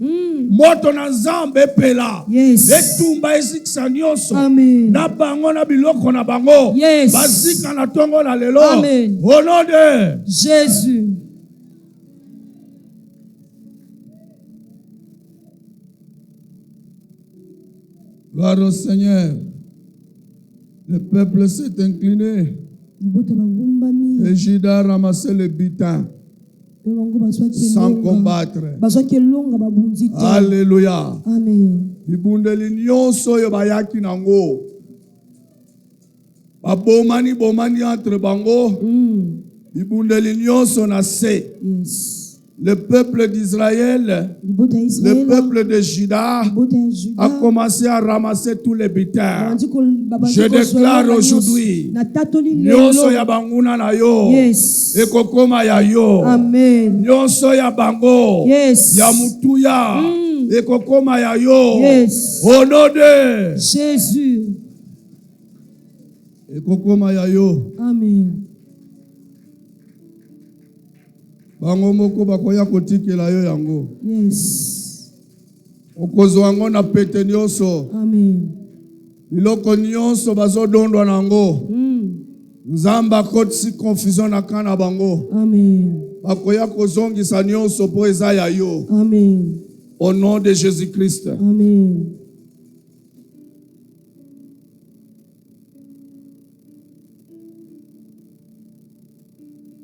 moto na nzambe epela, Yes. etumba esikisa nyonso Amen. na bango na biloko na bango, Yes. bazika na tongo na lelo. Amen. Au nom de Jésus. gloire au Seigneur. Le peuple s'est incliné Libota bangumbami. et Judas a ramassé le butin Pe bango bazwaki sans elonga. combattre. Bazwaki elonga babunzi te. Alléluia. Amen. Bibundeli nyonso oyo bayaki nango babomani bomani entre bango bibundeli nyonso na se. Yes. Le peuple d'Israël, Libota ya le Israël. peuple de Juda Libota ya Juda. a commencé à ramasser tous les butins. Je Je déclare aujourd'hui, nyonso ya banguna na yo Yes. ekokoma ya yo. Amen. Nyonso ya bango Yes. ya mutuya ekokoma ya yo. Yes. Au nom de Jésus. ekokoma ya yo. Amen. Bango moko bakoya kotikela yo yango. Yes. Okozwa yango na pete nyonso. Amen. Biloko nyonso bazodondwa nango. Nzambe akotisi confusion na kana bango. Amen. Bakoya kozongisa nyonso po eza ya yo. Amen. Au nom de Jésus-Christ. Amen.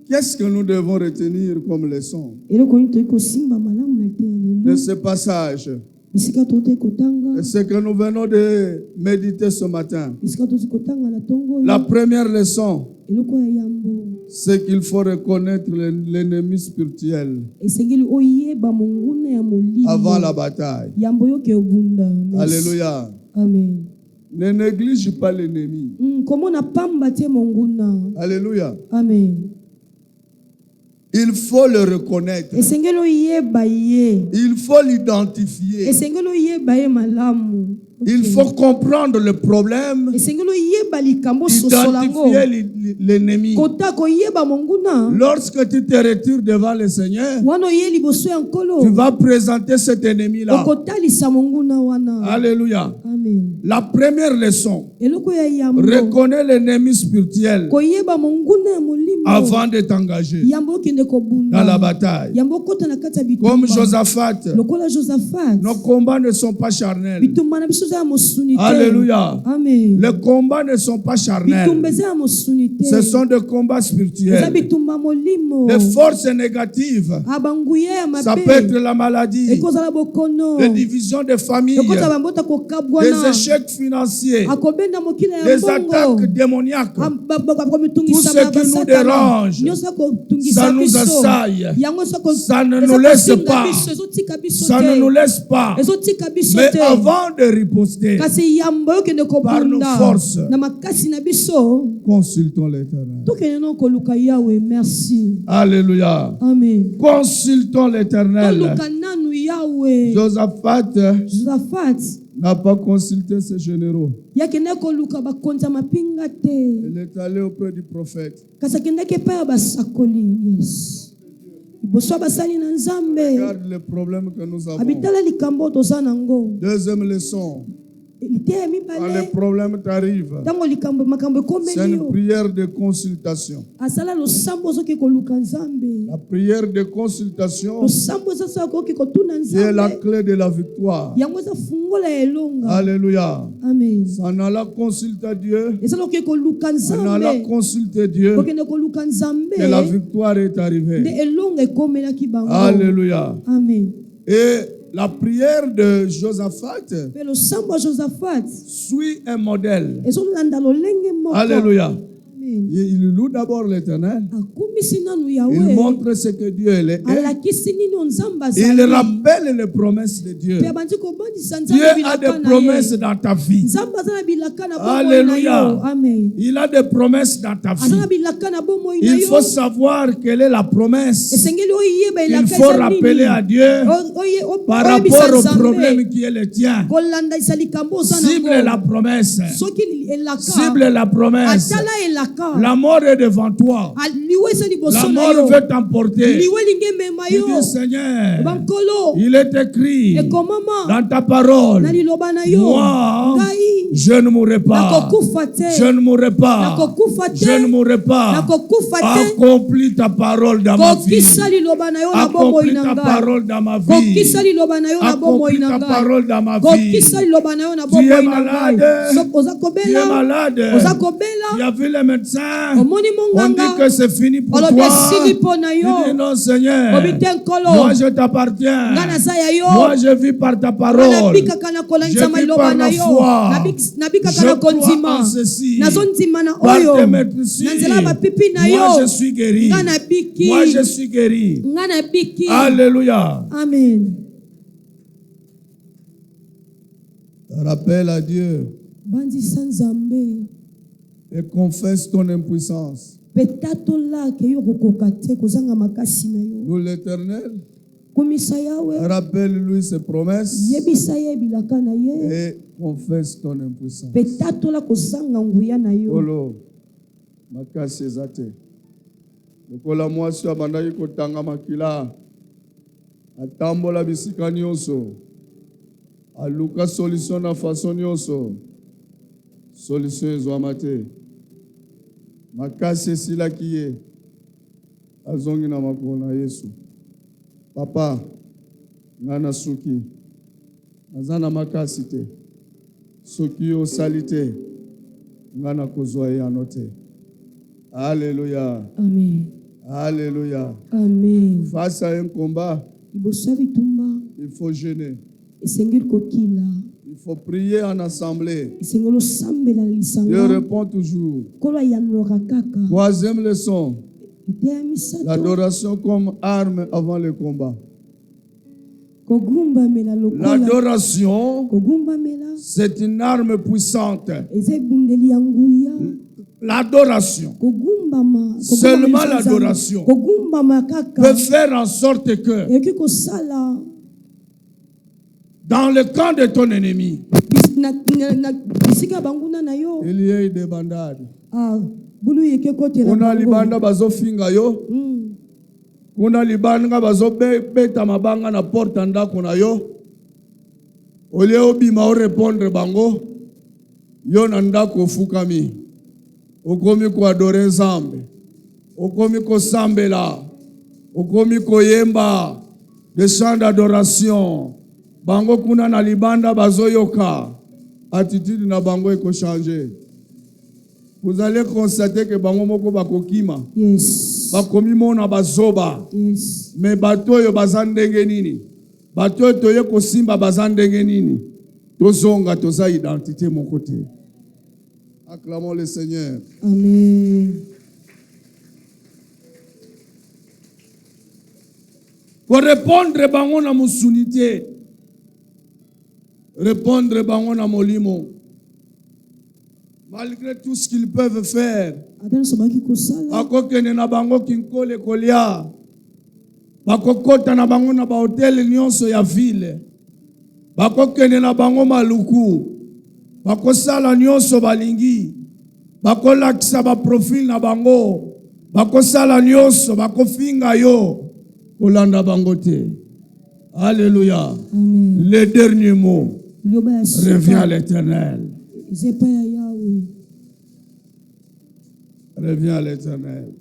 Qu'est-ce que nous devons retenir comme leçon Eloko nini toyei kosimba malamu na te ya de lelo. ce passage? Bisika tote kotanga. Et ce que nous venons de méditer ce matin. Bisika tozi kotanga na tongo. La première leçon, Eloko ya yambo. c'est qu'il faut reconnaître l'ennemi spirituel Esengeli oyeba monguna ya molimo. avant la bataille. Yambo yoke obunda. Merci. Alléluia. Amen. Ne néglige pas l'ennemi. Comment na pamba te monguna. Alléluia. Amen. Il faut le reconnaître. Esengeli oyeba ye. Il faut l'identifier. Esengeli oyeba ye malamu. Il faut comprendre le problème, esengeli oyeba likambo soso lango identifier l'ennemi. kota koyeba monguna Lorsque tu te retires devant le Seigneur, wana oye liboso ya nkolo tu vas présenter cet ennemi-là. okotalisa monguna wana. Alléluia. Amen. La première leçon, eloko ya yambo reconnais l'ennemi spirituel koyeba monguna ya molimo avant de t'engager yambo okende kobunda dans la bataille. yambo okota na kati ya Comme bitumba Josaphat, lokola Josaphat nos combats ne sont pas charnels. bitumba na biso eza ya mosuni te. Alléluia. Amen. Les combats ne sont pas charnels. bitumba eza ya mosuni te. Ce sont des combats eza spirituels. bitumba molimo Les forces négatives, abanguye ya ça peut mabe être la maladie, ekozala bokono les divisions de famille, ekota bambota des kokabwana échecs financiers, akobenda mokila ya des mbongo attaques démoniaques. bakomitungisa Tout ce qui nous dérange, nyonso ça akotungisa nous biso assaille. yango Ça ne nous laisse pas. ezotika biso Ça ne nous te laisse pas. ezotika biso Mais te avant de riposter, kasi yambo yokende par nos kobunda forces, na makasi na biso consultons l'Éternel. tokende no koluka yawe. Merci. Alléluia. Amen. Consultons l'Éternel. toluka nanu yawe. Josaphat Josaphat n'a pas consulté ses généraux. yakende koluka bakonzi ya mapinga te Il est allé auprès du prophète. kasi akendaki epai ya basakoli. Yes. liboso ya basali na nzambe Regarde le problème que nous avons. abitala likambo toza nango. Deuxième leçon. liteya Quand mibale le problème t'arrive, ntango makambo c'est ekomeli une yo prière de consultation. asala losambo ozoki koluka nzambe. La prière de consultation losambo eza so akoki kotuna qui est la nzambe clé de la victoire. yango eza fungola ya elonga. Alléluia. Amen. En allant consulter Dieu, eza lokoki koluka en allant nzambe consulter Dieu, kokende koluka nzambe que la victoire est nde arrivée. elonga ekomelaki bango. Alléluia. Amen. Et la prière de Josaphat mpe losambo ya Josaphat suit un modèle. ezolanda lolenge moko. Alléluia. Amen. Il loue d'abord l'Éternel. akumisi nanu Il yawe montre ce que Dieu est. alakisi nini nzambe Il azali rappelle les promesses de Dieu. mpe abandi kobandisa Dieu nzambe a bilaka des na promesses ye. dans ta vie. nzambe aza na bilaka na bomoi na Alléluia. yo. Amen. Il a des promesses dans ta aza na vie. bilaka na bomoi na Il yo. faut savoir quelle est la promesse esengeli oyeba qu'il elaka faut eza rappeler à nini Dieu par rapport au problème qui est le tien. kolandisa likambo oza Cible nango. la promesse. soki elaka Cible la promesse. atala elaka La mort est devant toi. liwe eza La liboso na mort yo veut t'emporter. liwe elingi emema Tu yo. dis, Seigneur, bankolo il est écrit ekomama dans ta parole, na liloba na yo moi, ngai je ne mourrai pas. nakokufa te Je ne mourrai pas. nakokufa te Je ne mourrai pas. nakokufa te Accomplis ta parole dans ma vie. kokisa liloba na yo na bomoi Accomplis na ta ngai parole dans ma vie. kokisa liloba na yo na bomoi Accomplis na ta ngai parole dans ma vie. kokisa liloba na yo na Tu es bomoi na malade. ngai. So- oza Tu es kobela malade. oza Tu kobela as vu les médecins. omoni On dit que monganga c'est fini pour olobi toi. esili mpo na Tu dis yo non, Seigneur. obi te nkolo Moi, je t'appartiens. ngai naza ya yo Moi, je vis par ta Nga parole. nabikaka na Je kolandisama vis liloba par na la yo foi. nabikaka Je na crois kondima en ceci. nazondima na Par oyo tes maîtrises. na nzela ya bapipi na Moi, je yo suis guéri. nga nabiki Moi, je suis guéri. nga nabiki. Alléluia. Amen. Rappelle à Dieu bandisa nzambe et confesse ton impuissance. mpe tatolaka yo kokoka te kozanga makasi na yo. Nous, l'Éternel, komisa yawe rappelle-lui ses promesses yebisa ye bilaka na ye et confesse ton impuissance. mpe tatola kozanga nguya na yo. Kolo, makasi eza te. Lokola mwasi abandaki kotanga makila, atambola bisika nyonso, aluka solution na façon nyonso, solution ezwama te. Makasi esilaki ye, azongi na makolo na Yesu. Papa, nga nasuki, naza na makasi te. Soki osali te, nga nakozwa eyano te. Alléluia. Amen. Alléluia. Amen. Face à un combat, liboso ya bitumba il faut jeûner. esengeli kokila Il faut prier en assemblée. esengeli osambela na Dieu lisanga répond toujours. nkolo ayanolaka kaka. Troisième leçon, ite ya misato l'adoration comme arme avant le combat. kogumbamela lokola L'adoration, kogumbamela c'est une arme puissante. eza ebundeli ya nguya. L'adoration kogumbama Seulement l'adoration kogumbama peut kaka faire en sorte que ekoki kosala dans le camp de ton ennemi, bisika banguna na yo. Il y a eu des bandades. Bulu yeke kote la Kuna bango. libanda bazofinga yo. Kuna libanda bazobeta mabanga na porte ndako na yo. Olie obima o répondre bango. Yo na ndako ofukami. Okomi ko adorer Nzambe. Okomi ko sambela. Okomi ko yemba des chants d'adoration. Bango kuna na libanda bazoyoka. Attitude na bango eko changer. Vous allez constater que bango moko bakokima. Yes. Bakomi mona bazoba. Yes. Mais bato yo bazandenge nini? Bato to ye ko simba bazandenge nini? Tozonga toza identité mon côté. Acclamons le Seigneur. Amen. Pour répondre bango na musunité. Répondre bango na molimo. Malgré tout ce qu'ils peuvent faire. Bakokene na bango kinkole kolia. Bakokota na bango na ba hotel nyonso ya ville. Bakokene na bango maluku. Bakosala nyonso balingi. Bakolakisa ba profil na bango. Bakosala nyonso bakofinga yo. Olanda bangote. Alléluia. Amen. Le dernier mot revient à l'Éternel. Revient à l'Éternel.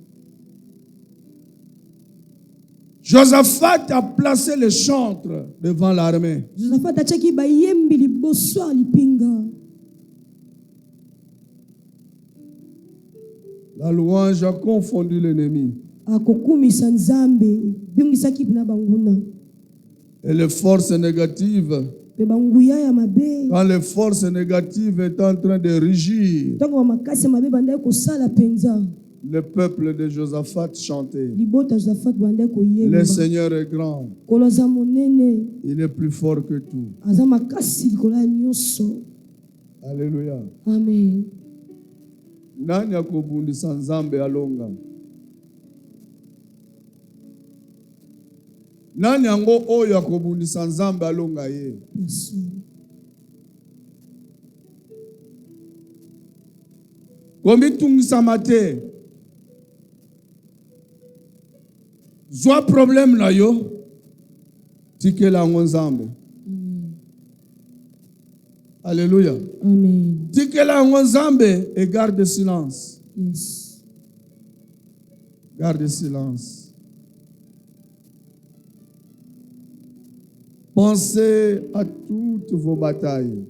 Josaphat a placé le chantre devant l'armée. La louange a confondu l'ennemi. Et les forces négatives, quand les forces négatives est en train de rugir, le peuple de Josaphat chantait. Le Seigneur est grand. Il est plus fort que tout. Alléluia. Amen. Nani akobundisa Nzambe alonga? Nani yango oyo akobundisa Nzambe alonga ye? Kombi tungisa te. Zwa problème na yo. Tikela ngo Nzambe. Alléluia. Amen. Tikela ngo Nzambe et garde silence. Yes. Garde silence. Pensez à toutes vos batailles.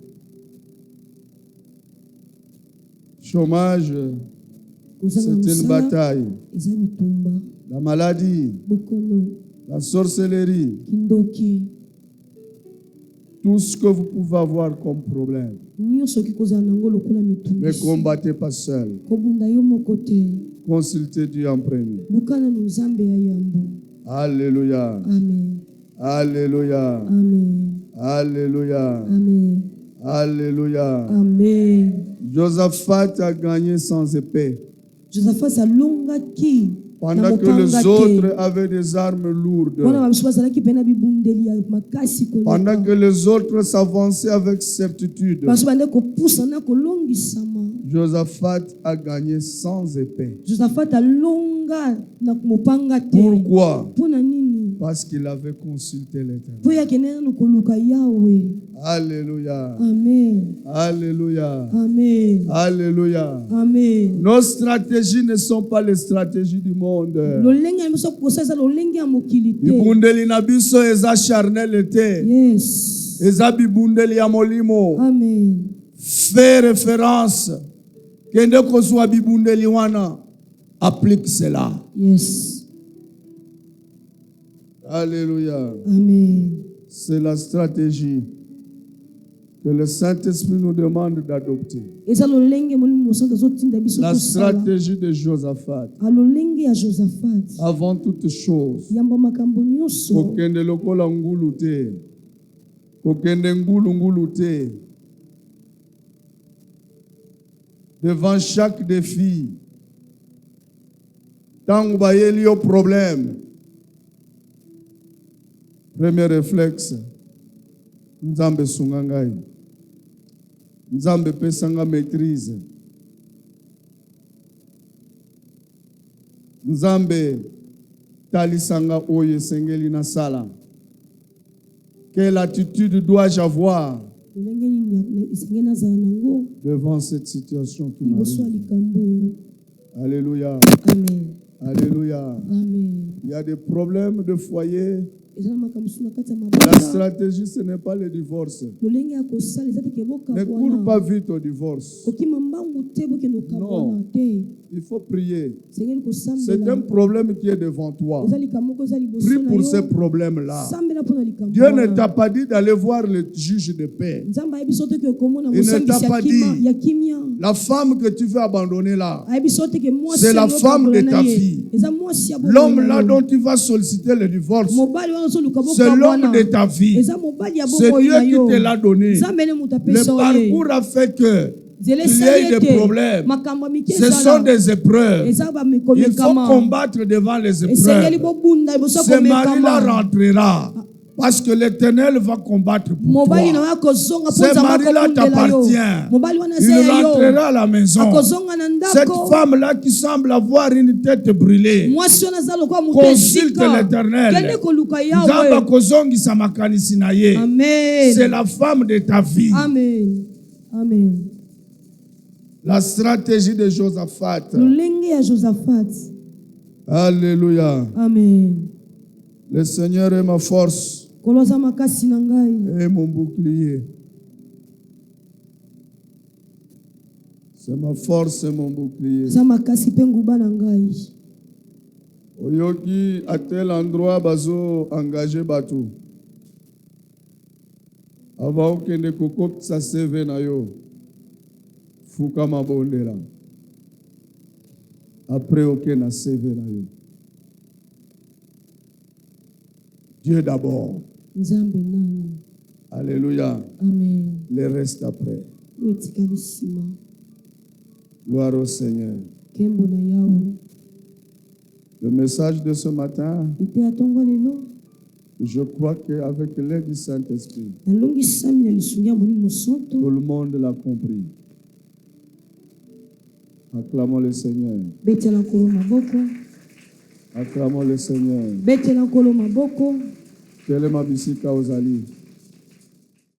Chômage, c'est une bataille. La maladie, la sorcellerie, tout ce que vous pouvez avoir comme problème. Ne combattez pas seul. Consultez Dieu en premier. Alléluia. Amen. Alléluia. Amen. Alléluia. Amen. Alléluia. Amen. Josaphat a gagné sans épée. Josaphat a longa qui pendant que les autres avaient des armes lourdes. Pendant que les autres s'avançaient avec certitude. Josaphat a gagné sans épée. Pourquoi? Parce qu'il avait consulté l'Éternel. Alléluia. Amen. Alléluia. Amen. Alléluia. Amen. Nos stratégies ne sont pas les stratégies du monde. Bibundeli na biso eza charnel te. Yes. Eza bibundeli ya molimo. Amen. Fais référence. Kende kozwa bibundeli wana. Applique cela. Yes. Alléluia. Amen. C'est la stratégie que le Saint-Esprit nous demande d'adopter. La stratégie de Josaphat. Avant toute chose. Kokende lokola ngulu te. Kokende ngulu te. Devant chaque défi. Tant bayeli yo problème. Premier réflexe. Nzambe sungangai. Nzambe pesanga maîtrise. Nzambe talisanga oye sengeli na sala. Quelle attitude dois-je avoir devant cette situation qui m'arrive? Alléluia. Amen. Alléluia. Amen. Il y a des problèmes de foyer. La stratégie, ce n'est pas le divorce. Ne cours pas vite au divorce. Non, il faut prier. C'est un problème qui est devant toi. Prie pour ce problème-là. Dieu ne t'a pas dit d'aller voir le juge de paix. Il ne t'a pas dit la femme que tu veux abandonner là, c'est la femme de ta vie. L'homme là dont tu vas solliciter le divorce, c'est l'homme de ta vie. C'est Dieu qui te l'a donné. Le parcours a fait que il y a eu des problèmes. Ce sont des épreuves. Il faut combattre devant les épreuves. Ce mari-là rentrera. Parce que l'Éternel va combattre pour toi. Ce mari-là t'appartient. Il rentrera à la maison. Cette femme-là qui semble avoir une tête brûlée, consulte l'Éternel. C'est la femme de ta vie. Amen. Amen. La stratégie de Josaphat. Alléluia. Amen. Le Seigneur est ma force et mon bouclier. C'est ma force et mon bouclier. Oyoki à tel endroit bazo engagé bateau. Avant que ne kokop sa seve na yo. Fuka mabondela. Après aucun na seve na yo. Dieu d'abord. Alléluia. Amen. Le reste après. Gloire au Seigneur. Le message de ce matin, je crois qu'avec l'aide du Saint-Esprit, tout le monde l'a compris. Acclamons le Seigneur. Acclamons le Seigneur. Quelle est ma bisika aux alliés?